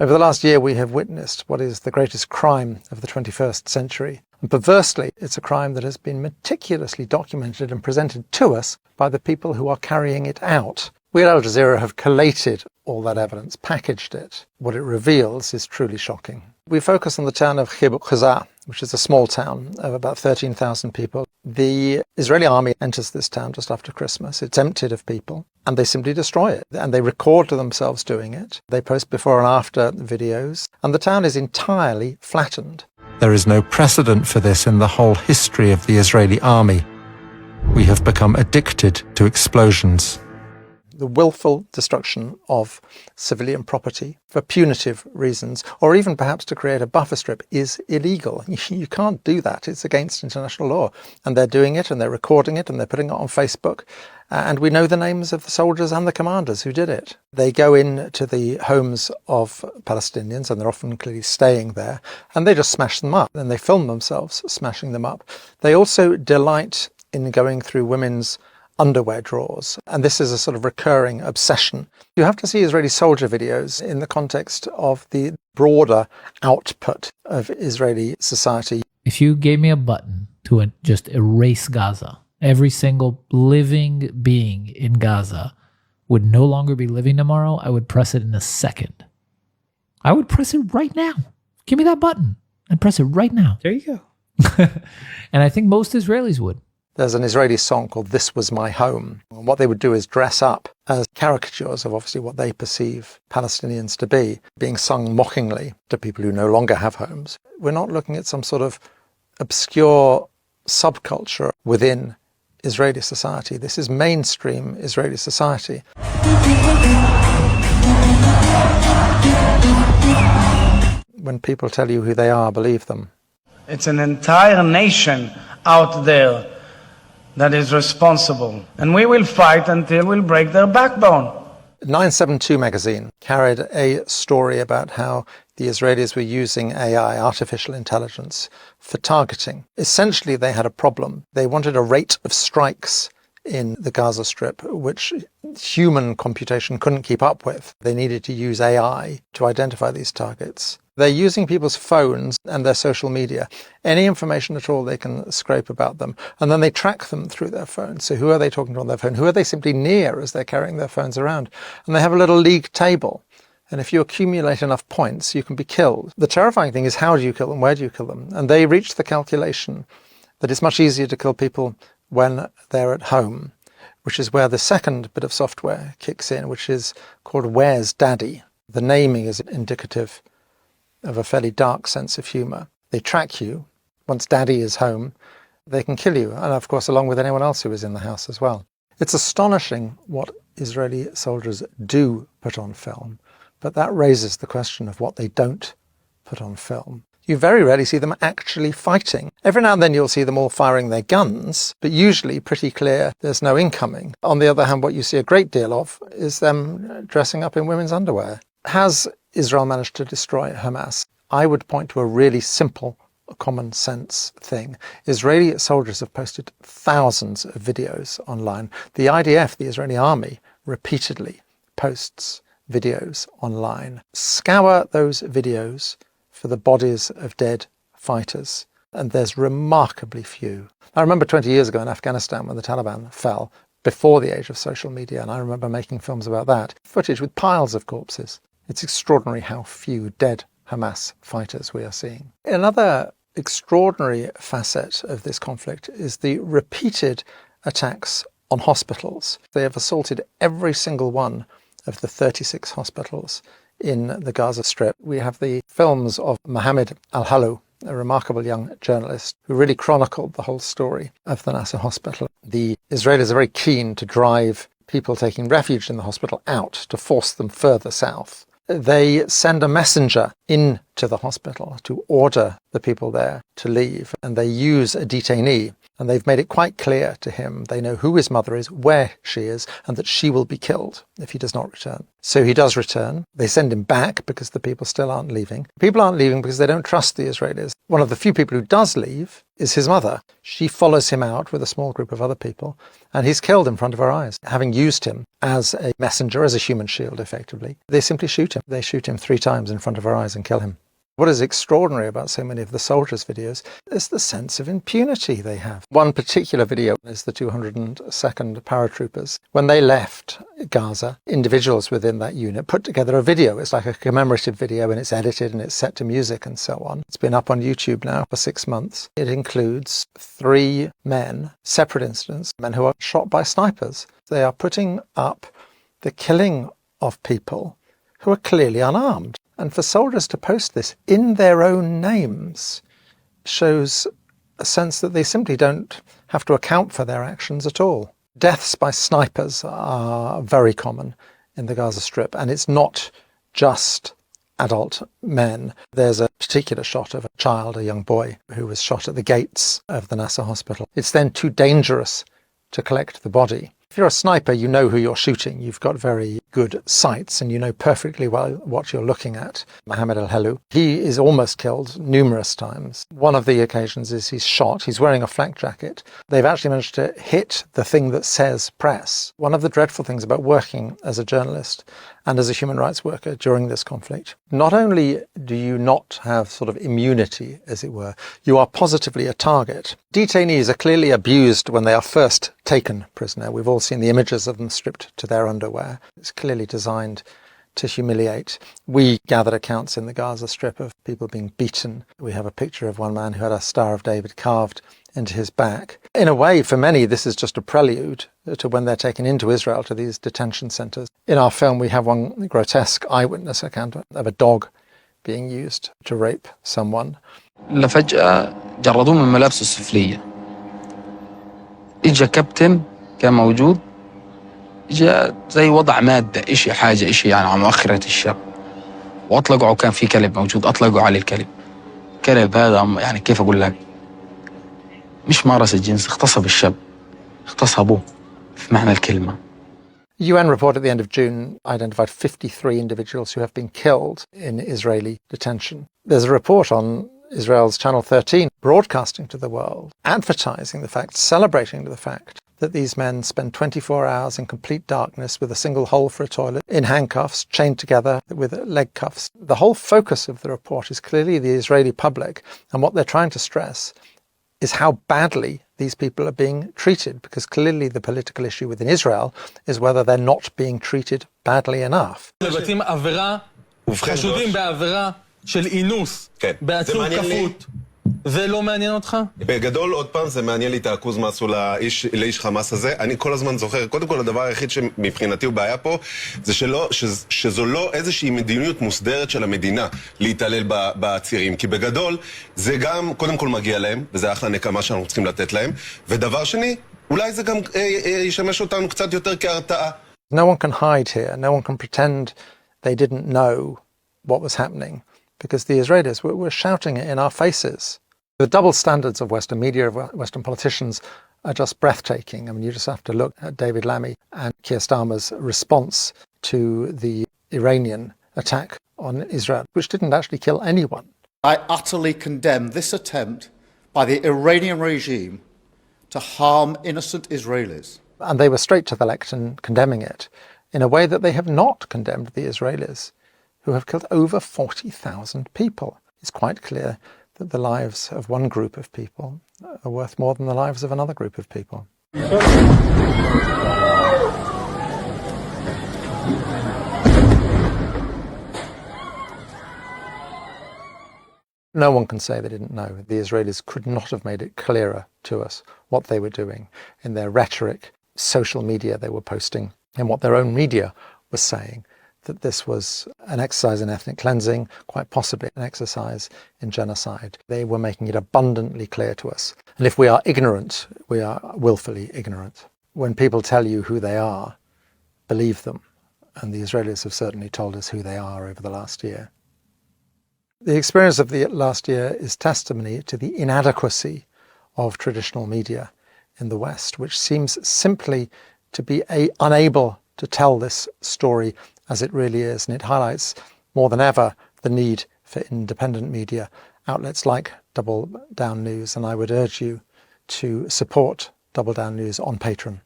Over the last year, we have witnessed what is the greatest crime of the 21st century. And perversely, it's a crime that has been meticulously documented and presented to us by the people who are carrying it out. We at Al Jazeera have collated all that evidence, packaged it. What it reveals is truly shocking. We focus on the town of Khiza, which is a small town of about 13,000 people. The Israeli army enters this town just after Christmas. It's emptied of people, and they simply destroy it. And they record themselves doing it. They post before and after videos, and the town is entirely flattened. There is no precedent for this in the whole history of the Israeli army. We have become addicted to explosions. The willful destruction of civilian property for punitive reasons, or even perhaps to create a buffer strip, is illegal. You can't do that. It's against international law. And they're doing it, and they're recording it, and they're putting it on Facebook. And we know the names of the soldiers and the commanders who did it. They go into the homes of Palestinians, and they're often clearly staying there, and they just smash them up. And they film themselves smashing them up. They also delight in going through women's underwear drawers, and this is a sort of recurring obsession. You have to see Israeli soldier videos in the context of the broader output of Israeli society. If you gave me a button to just erase Gaza, every single living being in Gaza would no longer be living tomorrow, I would press it in a second. I would press it right now. Give me that button and press it right now. There you go. And I think most Israelis would. There's an Israeli song called "This Was My Home." And what they would do is dress up as caricatures of obviously what they perceive Palestinians to be, being sung mockingly to people who no longer have homes. We're not looking at some sort of obscure subculture within Israeli society. This is mainstream Israeli society. When people tell you who they are, believe them. It's an entire nation out there that is responsible. And we will fight until we'll break their backbone. 972 magazine carried a story about how the Israelis were using AI, artificial intelligence, for targeting. Essentially, they had a problem. They wanted a rate of strikes in the Gaza Strip, which human computation couldn't keep up with. They needed to use AI to identify these targets. They're using people's phones and their social media, any information at all they can scrape about them, and then they track them through their phones. So who are they talking to on their phone? Who are they simply near as they're carrying their phones around? And they have a little league table. And if you accumulate enough points, you can be killed. The terrifying thing is, how do you kill them? Where do you kill them? And they reached the calculation that it's much easier to kill people when they're at home, which is where the second bit of software kicks in, which is called Where's Daddy? The naming is indicative of a fairly dark sense of humour. They track you. Once Daddy is home, they can kill you, and of course along with anyone else who is in the house as well. It's astonishing what Israeli soldiers do put on film, but that raises the question of what they don't put on film. You very rarely see them actually fighting. Every now and then you'll see them all firing their guns, but usually pretty clear there's no incoming. On the other hand, what you see a great deal of is them dressing up in women's underwear. Has Israel managed to destroy Hamas? I would point to a really simple, common sense thing. Israeli soldiers have posted thousands of videos online. The IDF, the Israeli army, repeatedly posts videos online. Scour those videos for the bodies of dead fighters, and there's remarkably few. I remember 20 years ago in Afghanistan when the Taliban fell, before the age of social media, and I remember making films about that, footage with piles of corpses. It's extraordinary how few dead Hamas fighters we are seeing. Another extraordinary facet of this conflict is the repeated attacks on hospitals. They have assaulted every single one of the 36 hospitals in the Gaza Strip. We have the films of Mohammed al-Halou, a remarkable young journalist who really chronicled the whole story of the Nasser hospital. The Israelis are very keen to drive people taking refuge in the hospital out, to force them further south. They send a messenger into the hospital to order the people there to leave, and they use a detainee And they've made it quite clear to him. They know who his mother is, where she is, and that she will be killed if he does not return. So he does return. They send him back because the people still aren't leaving. People aren't leaving because they don't trust the Israelis. One of the few people who does leave is his mother. She follows him out with a small group of other people, and he's killed in front of her eyes, having used him as a messenger, as a human shield, effectively. They simply shoot him. They shoot him 3 times in front of her eyes and kill him. What is extraordinary about so many of the soldiers' videos is the sense of impunity they have. One particular video is the 202nd paratroopers. When they left Gaza, individuals within that unit put together a video. It's like a commemorative video, and it's edited and it's set to music and so on. It's been up on YouTube now for 6 months. It includes 3 men, separate incidents, men who are shot by snipers. They are putting up the killing of people who are clearly unarmed. And for soldiers to post this in their own names shows a sense that they simply don't have to account for their actions at all. Deaths by snipers are very common in the Gaza Strip, and it's not just adult men. There's a particular shot of a child, a young boy, who was shot at the gates of the Nasser hospital. It's then too dangerous to collect the body. If you're a sniper, you know who you're shooting. You've got very good sights and you know perfectly well what you're looking at. Mohammed al-Helou, he is almost killed numerous times. One of the occasions is he's shot. He's wearing a flak jacket. They've actually managed to hit the thing that says press. One of the dreadful things about working as a journalist and as a human rights worker during this conflict, not only do you not have sort of immunity, as it were, you are positively a target. Detainees are clearly abused when they are first taken prisoner. We've all seen the images of them stripped to their underwear. It's clearly designed to humiliate. We gathered accounts in the Gaza Strip of people being beaten. We have a picture of one man who had a Star of David carved into his back. In a way, for many, this is just a prelude to when they're taken into Israel, to these detention centres. In our film, we have one grotesque eyewitness account of a dog being used to rape someone. لفجأة جردوه من ملابسه السفلية. إجا كابتن كان موجود، إجا زي وضع مادة إشي حاجة إشي يعني على مؤخرة الشاب، وأطلقوا كان في كلب موجود، أطلقوا عليه الكلب. كلب هذا يعني كيف أقول لك، مش مارس الجنس، اغتصب الشاب، اغتصبوه في معنى الكلمة. UN report at the end of June identified 53 individuals who have been killed in Israeli detention. There's a report on Israel's Channel 13 broadcasting to the world, advertising the fact, celebrating the fact that these men spend 24 hours in complete darkness with a single hole for a toilet, in handcuffs, chained together with leg cuffs. The whole focus of the report is clearly the Israeli public, and what they're trying to stress is how badly these people are being treated, because clearly the political issue within Israel is whether they're not being treated badly enough. של אינוס, בעצור כפות, זה לא מעניין אותך? בגדול, עוד פעם, זה מעניין לי את העכוז מה עשו לאיש חמאס הזה. אני כל הזמן זוכר, קודם כל, הדבר היחיד שמבחינתי הוא בעיה פה, זה שזו לא איזושהי מדיניות מוסדרת של המדינה להתעלל בעצירים. כי בגדול, זה גם, קודם כל מגיע להם, וזה אחלה נקמה שאנחנו צריכים לתת להם. ודבר שני, אולי זה גם ישמש אותנו קצת יותר כהרתעה. No one can hide here. No one can pretend they didn't know what was happening, because the Israelis were shouting it in our faces. The double standards of Western media, of Western politicians, are just breathtaking. I mean, you just have to look at David Lammy and Keir Starmer's response to the Iranian attack on Israel, which didn't actually kill anyone. I utterly condemn this attempt by the Iranian regime to harm innocent Israelis. And they were straight to the lectern condemning it in a way that they have not condemned the Israelis, who have killed over 40,000 people. It's quite clear that the lives of one group of people are worth more than the lives of another group of people. No one can say they didn't know. The Israelis could not have made it clearer to us what they were doing in their rhetoric, social media they were posting, and what their own media was saying, that this was an exercise in ethnic cleansing, quite possibly an exercise in genocide. They were making it abundantly clear to us. And if we are ignorant, we are willfully ignorant. When people tell you who they are, believe them. And the Israelis have certainly told us who they are over the last year. The experience of the last year is testimony to the inadequacy of traditional media in the West, which seems simply to be unable to tell this story as it really is. And it highlights more than ever the need for independent media outlets like Double Down News. And I would urge you to support Double Down News on Patreon.